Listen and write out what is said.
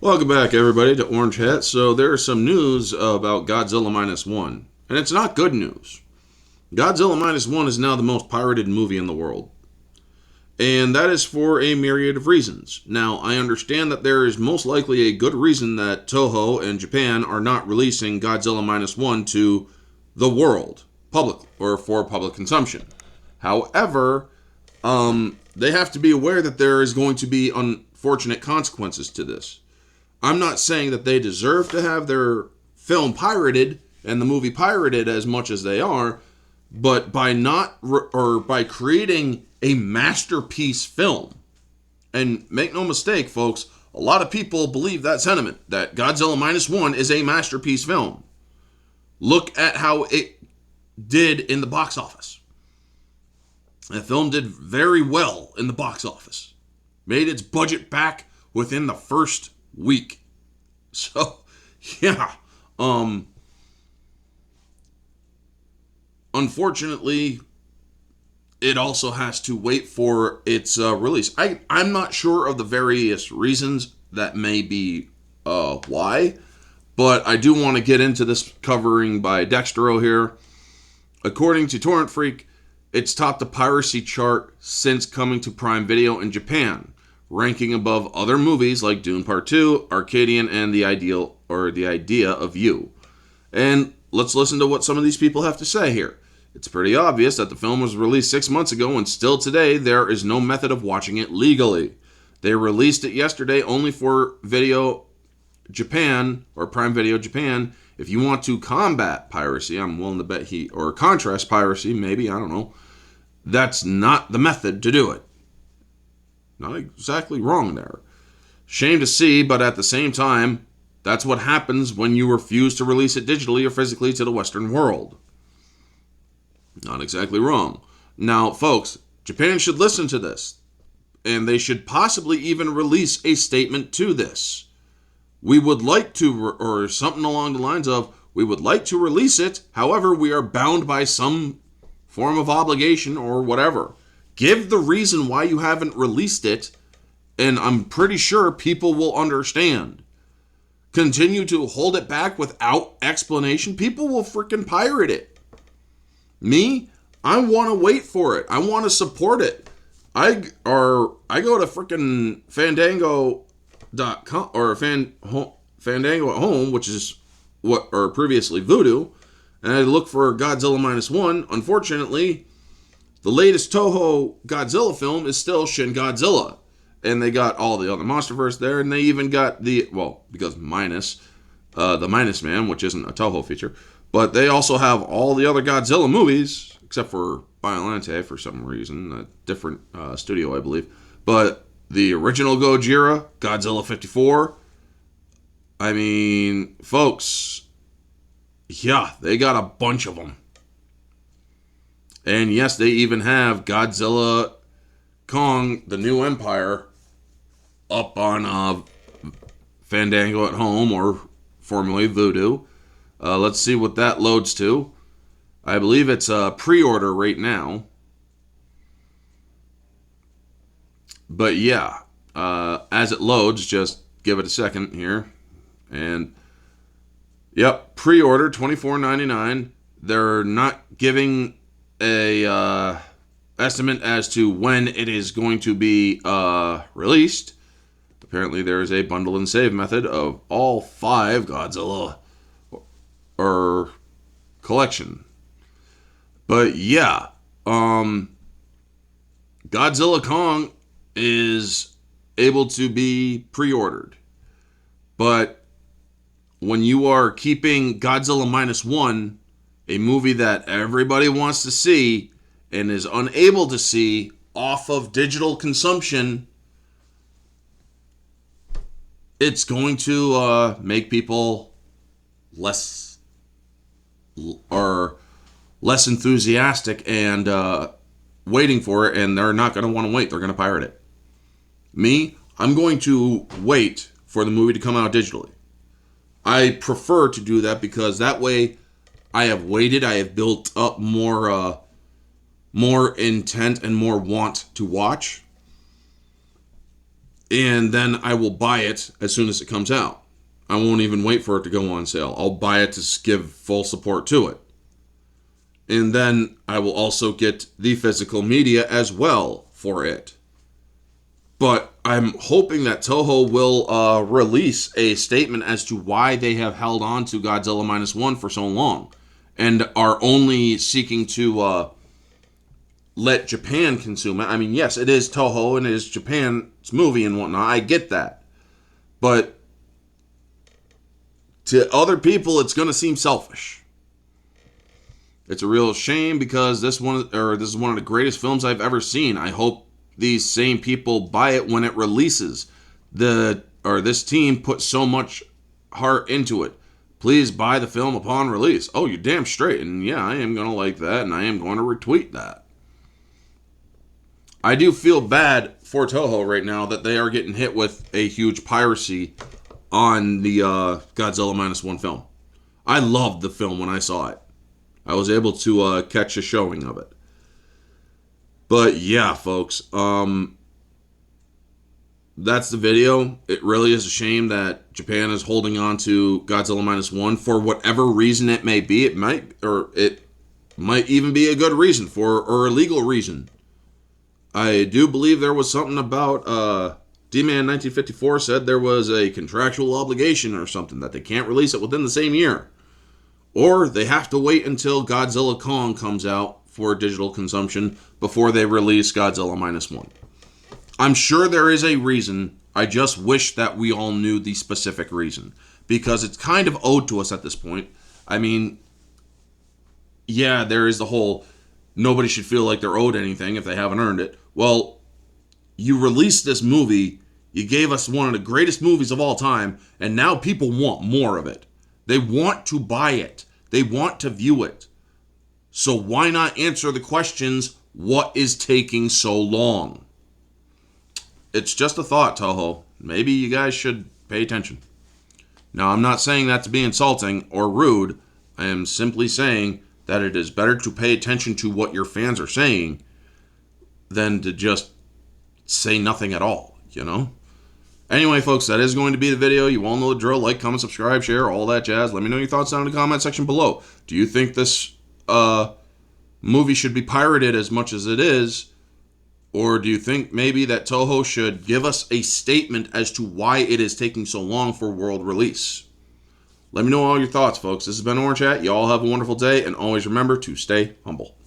Welcome back, everybody, to Orange Hat. So there's some news about Godzilla Minus One, and it's not good news. Godzilla Minus One is now the most pirated movie in the world, and that is for a myriad of reasons. Now, I understand that there is most likely a good reason that Toho and Japan are not releasing Godzilla Minus One to the world, public, or for public consumption. However, they have to be aware that there is going to be unfortunate consequences to this. I'm not saying that they deserve to have their film pirated and the movie pirated as much as they are, but by by creating a masterpiece film, and make no mistake, folks, a lot of people believe that sentiment that Godzilla Minus One is a masterpiece film. Look at how it did in the box office. The film did very well in the box office, made its budget back within the first week. So, yeah. Unfortunately, it also has to wait for its release. I'm not sure of the various reasons that may be why, but I do want to get into this covering by Dextro here. According to Torrent Freak, it's topped the piracy chart since coming to Prime Video in Japan, ranking above other movies like Dune Part 2, Arcadian, and The Idea of You. And let's listen to what some of these people have to say here. It's pretty obvious that the film was released 6 months ago, and still today there is no method of watching it legally. They released it yesterday only for Video Japan, or Prime Video Japan. If you want to combat piracy, I'm willing to bet or contrast piracy, maybe, I don't know. That's not the method to do it. Not exactly wrong there. Shame to see, but at the same time, that's what happens when you refuse to release it digitally or physically to the Western world. Not exactly wrong. Now, folks, Japan should listen to this, and they should possibly even release a statement to this. We would like to, or something along the lines of, we would like to release it, however, we are bound by some form of obligation or whatever. Give the reason why you haven't released it, and I'm pretty sure people will understand. Continue to hold it back without explanation, people will freaking pirate it. Me, I want to wait for it. I want to support it. I go to freaking Fandango.com or Fandango at home, which is previously Voodoo, and I look for Godzilla Minus One. Unfortunately, the latest Toho Godzilla film is still Shin Godzilla. And they got all the other MonsterVerse there, and they even got because minus, the Minus Man, which isn't a Toho feature, but they also have all the other Godzilla movies, except for Biollante for some reason, a different studio, I believe. But the original Gojira, Godzilla 54, I mean, folks, yeah, they got a bunch of them. And yes, they even have Godzilla Kong, the New Empire, up on Fandango at Home, or formerly Voodoo. Let's see what that loads to. I believe it's a pre-order right now. But yeah, as it loads, just give it a second here. And yep, pre-order $24.99. They're not giving a estimate as to when it is going to be released. Apparently there is a bundle and save method of all 5 Godzilla or collection. But yeah, Godzilla Kong is able to be pre-ordered. But when you are keeping Godzilla Minus One, a movie that everybody wants to see and is unable to see off of digital consumption, it's going to make people less enthusiastic and waiting for it, and they're not going to want to wait. They're going to pirate it. Me, I'm going to wait for the movie to come out digitally. I prefer to do that because that way I have waited. I have built up more intent and more want to watch. and then I will buy it as soon as it comes out. I won't even wait for it to go on sale. I'll buy it to give full support to it. And then I will also get the physical media as well for it. But I'm hoping that Toho will release a statement as to why they have held on to Godzilla Minus One for so long and are only seeking to let Japan consume it. I mean, yes, it is Toho and it is Japan's movie and whatnot. I get that. But to other people, it's going to seem selfish. It's a real shame because this is one of the greatest films I've ever seen. I hope these same people buy it when it releases. This team put so much heart into it. Please buy the film upon release. Oh, you're damn straight. And yeah, I am going to like that, and I am going to retweet that. I do feel bad for Toho right now that they are getting hit with a huge piracy on the Godzilla Minus One film. I loved the film when I saw it. I was able to catch a showing of it. But yeah, folks, that's the video. It really is a shame that Japan is holding on to Godzilla Minus One for whatever reason it may be. It might even be a good reason or a legal reason. I do believe there was something about D-Man 1954 said there was a contractual obligation or something that they can't release it within the same year. Or they have to wait until Godzilla Kong comes out for digital consumption before they release Godzilla Minus One. I'm sure there is a reason. I just wish that we all knew the specific reason. Because it's kind of owed to us at this point. I mean, yeah, there is the whole nobody should feel like they're owed anything if they haven't earned it. Well, you released this movie, you gave us one of the greatest movies of all time, and now people want more of it. They want to buy it. They want to view it. So why not answer the questions, what is taking so long? It's just a thought, Toho. Maybe you guys should pay attention. Now, I'm not saying that to be insulting or rude. I am simply saying that it is better to pay attention to what your fans are saying than to just say nothing at all, you know? Anyway, folks, that is going to be the video. You all know the drill. Like, comment, subscribe, share, all that jazz. Let me know your thoughts down in the comment section below. Do you think this movie should be pirated as much as it is? Or do you think maybe that Toho should give us a statement as to why it is taking so long for world release? Let me know all your thoughts, folks. This has been Orange Hat. You all have a wonderful day, and always remember to stay humble.